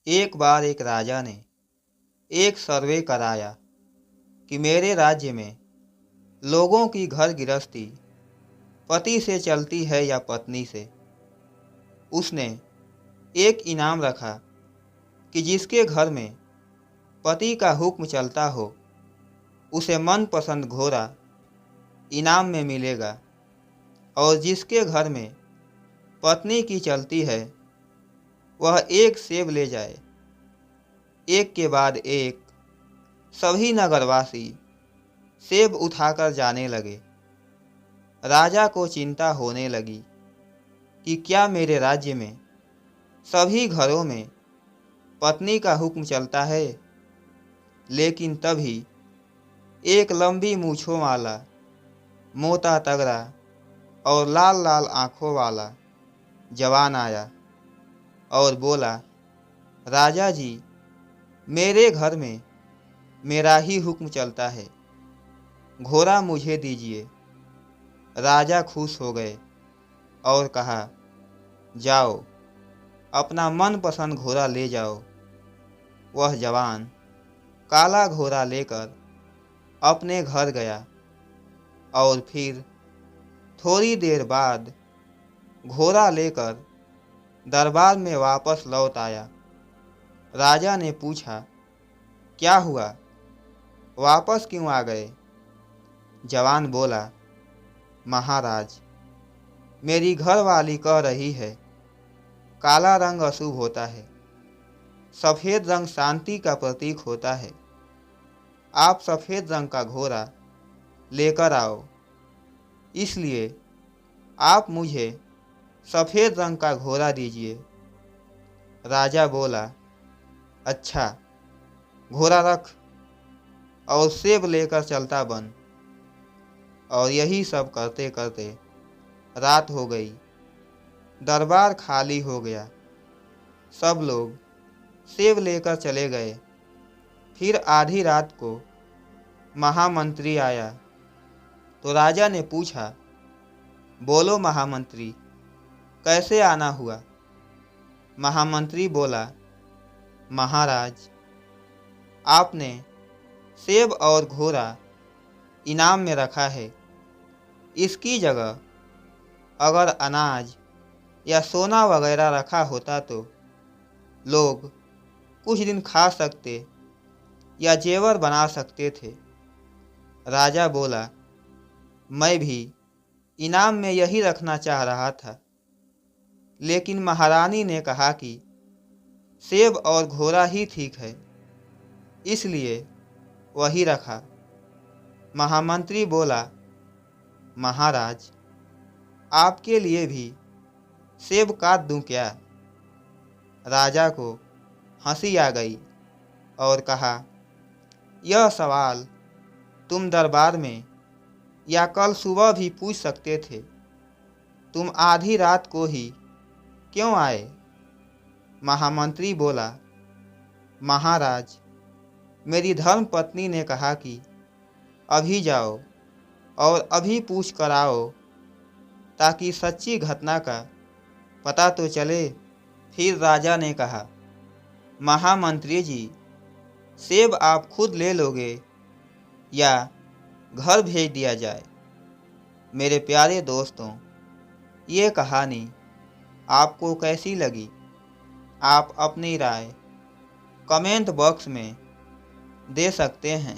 एक बार एक राजा ने एक सर्वे कराया कि मेरे राज्य में लोगों की घर गृहस्थी पति से चलती है या पत्नी से। उसने एक इनाम रखा कि जिसके घर में पति का हुक्म चलता हो उसे मनपसंद घोड़ा इनाम में मिलेगा, और जिसके घर में पत्नी की चलती है वह एक सेब ले जाए। एक के बाद एक सभी नगरवासी सेब उठाकर जाने लगे। राजा को चिंता होने लगी कि क्या मेरे राज्य में सभी घरों में पत्नी का हुक्म चलता है। लेकिन तभी एक लंबी मूछों वाला, मोटा तगड़ा और लाल लाल आंखों वाला जवान आया और बोला, राजा जी, मेरे घर में मेरा ही हुक्म चलता है, घोड़ा मुझे दीजिए। राजा खुश हो गए और कहा, जाओ अपना मनपसंद घोड़ा ले जाओ। वह जवान काला घोड़ा लेकर अपने घर गया और फिर थोड़ी देर बाद घोड़ा लेकर दरबार में वापस लौट आया। राजा ने पूछा, क्या हुआ, वापस क्यों आ गए? जवान बोला, महाराज, मेरी घरवाली कह रही है काला रंग अशुभ होता है, सफ़ेद रंग शांति का प्रतीक होता है। आप सफ़ेद रंग का घोड़ा लेकर आओ, इसलिए आप मुझे सफ़ेद रंग का घोड़ा दीजिए। राजा बोला, अच्छा, घोड़ा रख और सेब लेकर चलता बन। और यही सब करते करते रात हो गई। दरबार खाली हो गया। सब लोग सेब लेकर चले गए। फिर आधी रात को महामंत्री आया तो राजा ने पूछा, बोलो महामंत्री, कैसे आना हुआ? महामंत्री बोला, महाराज, आपने सेब और घोड़ा इनाम में रखा है। इसकी जगह अगर अनाज या सोना वगैरह रखा होता तो लोग कुछ दिन खा सकते या जेवर बना सकते थे। राजा बोला, मैं भी इनाम में यही रखना चाह रहा था, लेकिन महारानी ने कहा कि सेब और घोड़ा ही ठीक है, इसलिए वही रखा। महामंत्री बोला, महाराज, आपके लिए भी सेब काट दूं क्या? राजा को हंसी आ गई और कहा, यह सवाल तुम दरबार में या कल सुबह भी पूछ सकते थे। तुम आधी रात को ही क्यों आए? महामंत्री बोला, महाराज, मेरी धर्म पत्नी ने कहा कि अभी जाओ और अभी पूछ कर आओ, ताकि सच्ची घटना का पता तो चले। फिर राजा ने कहा, महामंत्री जी, सेब आप खुद ले लोगे या घर भेज दिया जाए? मेरे प्यारे दोस्तों, ये कहानी आपको कैसी लगी? आप अपनी राय कमेंट बॉक्स में दे सकते हैं।